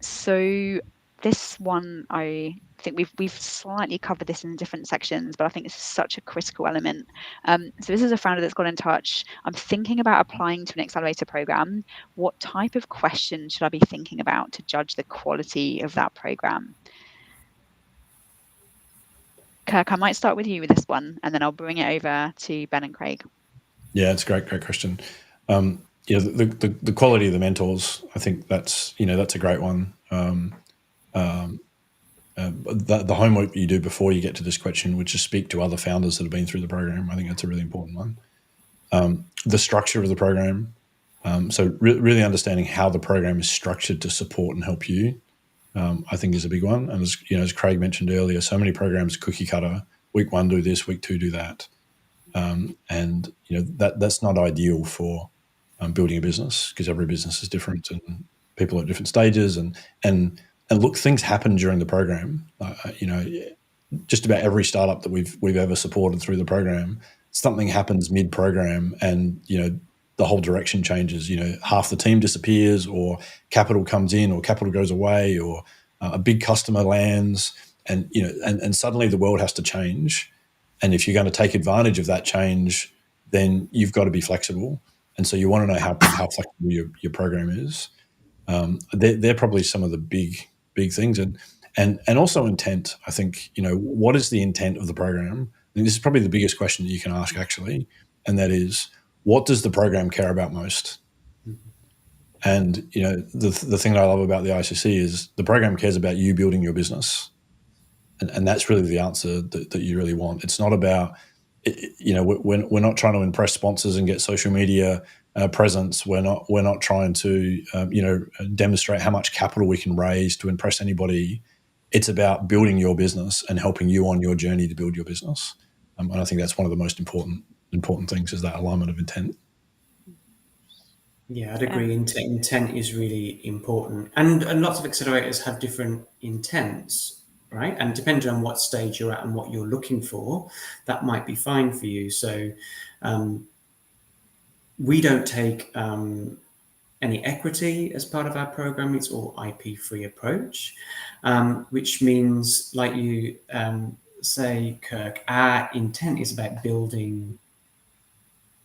So this one, I think we've slightly covered this in different sections, but I think it's such a critical element. So this is a founder that's got in touch. I'm thinking about applying to an accelerator program. What type of question should I be thinking about to judge the quality of that program? Kirk, I might start with you with this one, and then I'll bring it over to Ben and Craig. Yeah, it's a great question. The quality of the mentors, I think that's a great one. The homework that you do before you get to this question, which is speak to other founders that have been through the program, I think that's a really important one. The structure of the program, so really understanding how the program is structured to support and help you, I think is a big one. And as Craig mentioned earlier, so many programs are cookie cutter. Week 1 do this, week 2 do that, and that's not ideal for building a business, because every business is different and people are at different stages. And look, things happen during the program. Just about every startup that we've ever supported through the program, something happens mid-program, and the whole direction changes. Half the team disappears, or capital comes in, or capital goes away, or a big customer lands, and suddenly the world has to change. And if you're going to take advantage of that change, then you've got to be flexible. And so you want to know how flexible your program is. They're probably some of the big things, and also intent. I think what is the intent of the program? I think this is probably the biggest question that you can ask, actually, and that is, what does the program care about most? And the thing that I love about the ICC is the program cares about you building your business, and that's really the answer that you really want. It's not about we're not trying to impress sponsors and get social media presence. We're not trying to demonstrate how much capital we can raise to impress anybody. It's about building your business and helping you on your journey to build your business. And I think that's one of the most important things, is that alignment of intent. Yeah, I'd agree. Intent is really important, and lots of accelerators have different intents, right? And depending on what stage you're at and what you're looking for, that might be fine for you. So we don't take any equity as part of our program. It's all IP-free approach, which means, like you say, Kirk, our intent is about building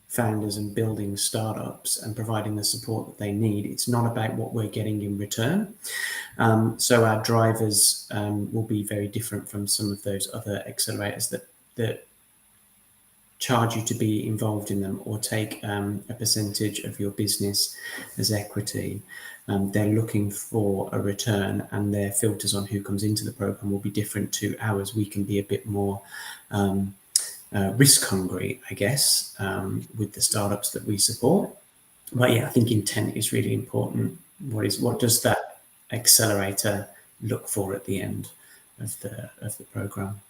founders and building startups and providing the support that they need. It's not about what we're getting in return. So our drivers will be very different from some of those other accelerators that charge you to be involved in them or take a percentage of your business as equity. They're looking for a return, and their filters on who comes into the program will be different to ours. We can be a bit more risk hungry, I guess, with the startups that we support. But yeah, I think intent is really important. What does that accelerator look for at the end of the program?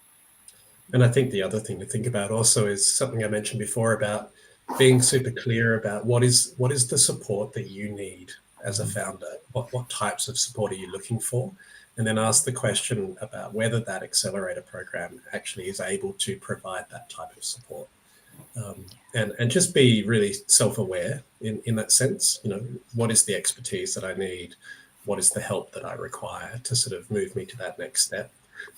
And I think the other thing to think about also is something I mentioned before about being super clear about what is the support that you need as a founder. What types of support are you looking for? And then ask the question about whether that accelerator program actually is able to provide that type of support. And just be really self-aware in that sense. What is the expertise that I need? What is the help that I require to sort of move me to that next step?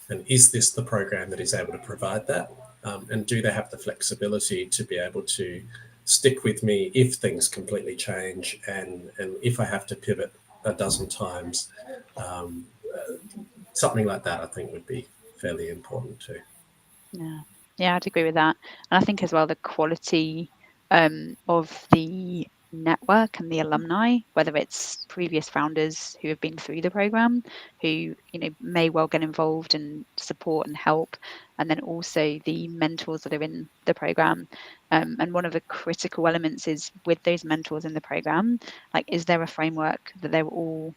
And is this the program that is able to provide that? And do they have the flexibility to be able to stick with me if things completely change, and if I have to pivot a dozen times? Something like that, I think, would be fairly important too. Yeah, I'd agree with that. And I think as well, the quality of the network and the alumni, whether it's previous founders who have been through the program, who may well get involved and support and help, and then also the mentors that are in the program. And one of the critical elements is with those mentors in the program, like, is there a framework that they're all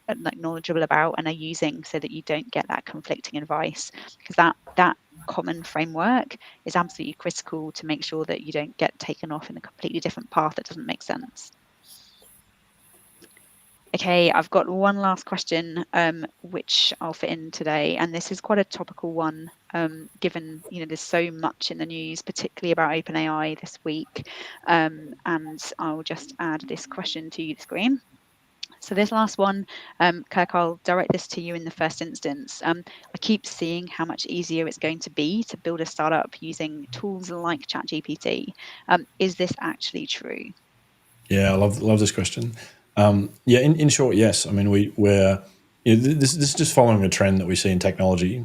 like knowledgeable about and are using, so that you don't get that conflicting advice? Because that common framework is absolutely critical to make sure that you don't get taken off in a completely different path that doesn't make sense. Okay, I've got one last question, which I'll fit in today, and this is quite a topical one, given there's so much in the news, particularly about OpenAI this week. And I'll just add this question to the screen. So this last one, Kirk, I'll direct this to you in the first instance. I keep seeing how much easier it's going to be to build a startup using tools like ChatGPT. Is this actually true? Yeah, I love this question. Yeah, in short, yes. I mean, we're this is just following a trend that we see in technology.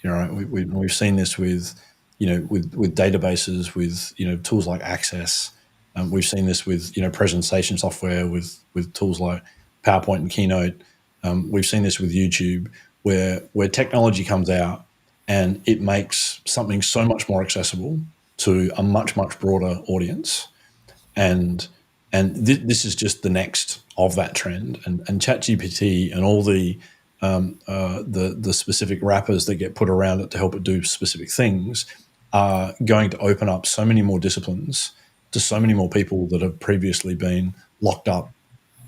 Right? We've seen this with with databases, with tools like Access. We've seen this with presentation software, with tools like PowerPoint and Keynote. We've seen this with YouTube, where technology comes out and it makes something so much more accessible to a much broader audience, and this is just the next of that trend. And ChatGPT and all the specific wrappers that get put around it to help it do specific things are going to open up so many more disciplines to so many more people that have previously been locked up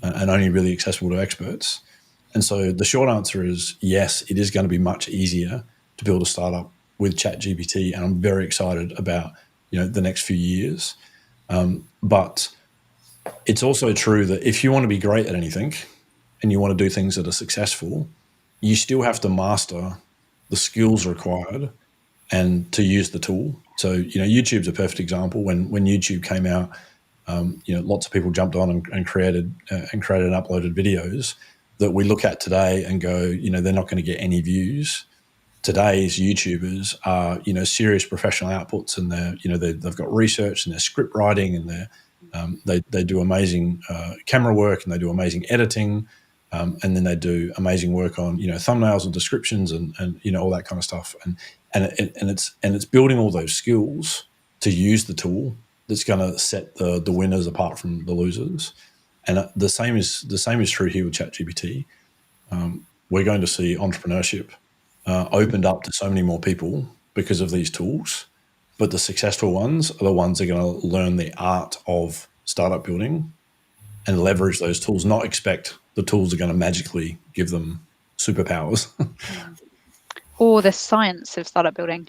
and only really accessible to experts. And so the short answer is yes, it is going to be much easier to build a startup with ChatGPT, and I'm very excited about the next few years. But it's also true that if you want to be great at anything and you want to do things that are successful, you still have to master the skills required and to use the tool. So, YouTube's a perfect example. When YouTube came out, lots of people jumped on and created and uploaded videos that we look at today and go, they're not going to get any views. Today's YouTubers are, serious professional outputs, and they've got research and they're script writing, and they do amazing camera work, and they do amazing editing, and then they do amazing work on thumbnails and descriptions and all that kind of stuff. And it's building all those skills to use the tool that's going to set the winners apart from the losers. And the same is true here with ChatGPT. We're going to see entrepreneurship opened up to so many more people because of these tools. But the successful ones are the ones that are going to learn the art of startup building and leverage those tools, not expect the tools are going to magically give them superpowers. Or the science of startup building.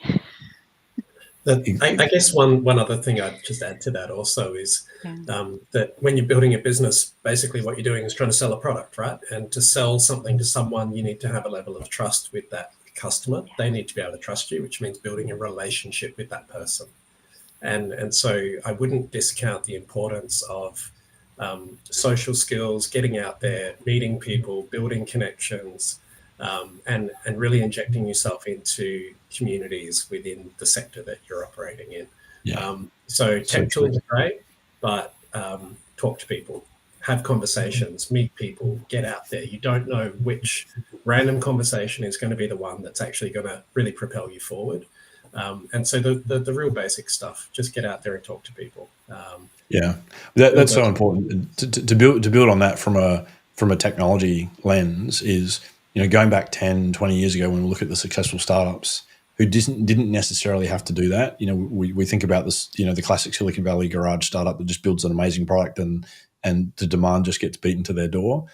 I guess one other thing I'd just add to that also is that when you're building a business, basically what you're doing is trying to sell a product, right? And to sell something to someone, you need to have a level of trust with that customer. They need to be able to trust you, which means building a relationship with that person. And so I wouldn't discount the importance of social skills, getting out there, meeting people, building connections, and really injecting yourself into communities within the sector that you're operating in. So tech tools are great, but talk to people, have conversations, meet people, get out there. You don't know which random conversation is going to be the one that's actually going to really propel you forward. And so the real basic stuff, just get out there and talk to people. That's so important. To build on that from a technology lens is, going back 10, 20 years ago when we look at the successful startups who didn't necessarily have to do that. We think about this, the classic Silicon Valley garage startup that just builds an amazing product and the demand just gets beaten to their door.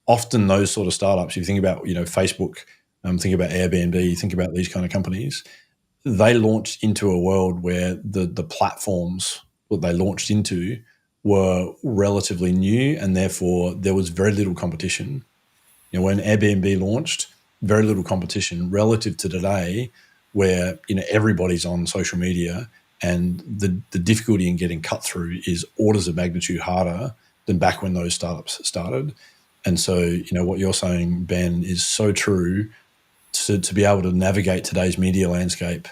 Often those sort of startups, you think about, Facebook, think about Airbnb, think about these kind of companies, they launched into a world where the platforms that they launched into were relatively new, and therefore there was very little competition. When Airbnb launched, very little competition relative to today, where everybody's on social media, and the difficulty in getting cut through is orders of magnitude harder than back when those startups started. And so, what you're saying, Ben, is so true. To be able to navigate today's media landscape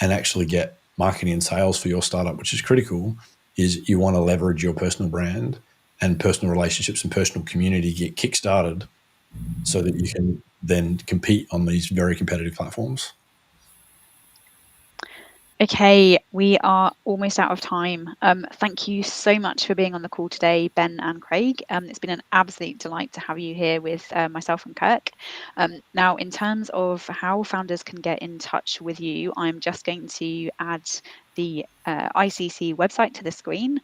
and actually get marketing and sales for your startup, which is critical, is you want to leverage your personal brand and personal relationships and personal community get kickstarted so that you can then compete on these very competitive platforms. Okay, we are almost out of time. Thank you so much for being on the call today, Ben and Craig. It's been an absolute delight to have you here with myself and Kirk. Now, in terms of how founders can get in touch with you, I'm just going to add the ICC website to the screen.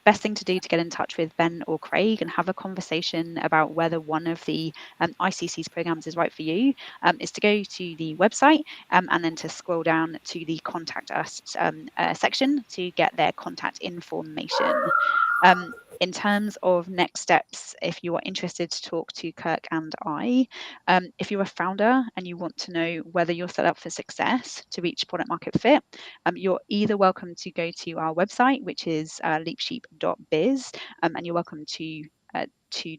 Best thing to do to get in touch with Ben or Craig and have a conversation about whether one of the ICC's programs is right for you is to go to the website and then to scroll down to the contact us section to get their contact information. In terms of next steps, if you are interested to talk to Kirk and I, if you're a founder and you want to know whether you're set up for success to reach product market fit, you're either welcome to go to our website, which is leapsheep.biz, and you're welcome to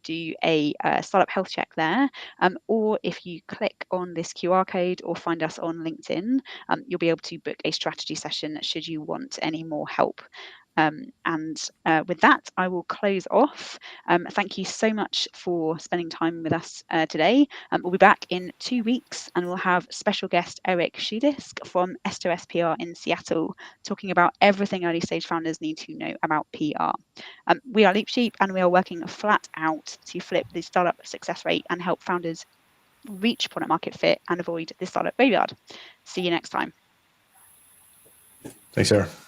do a startup health check there, or if you click on this QR code or find us on LinkedIn, you'll be able to book a strategy session should you want any more help. With that, I will close off. Thank you so much for spending time with us today. We'll be back in 2 weeks and we'll have special guest Eric Schudisk from S2S PR in Seattle talking about everything early stage founders need to know about PR. We are LeapSheep and we are working flat out to flip the startup success rate and help founders reach product market fit and avoid the startup graveyard. See you next time. Thanks, Sarah.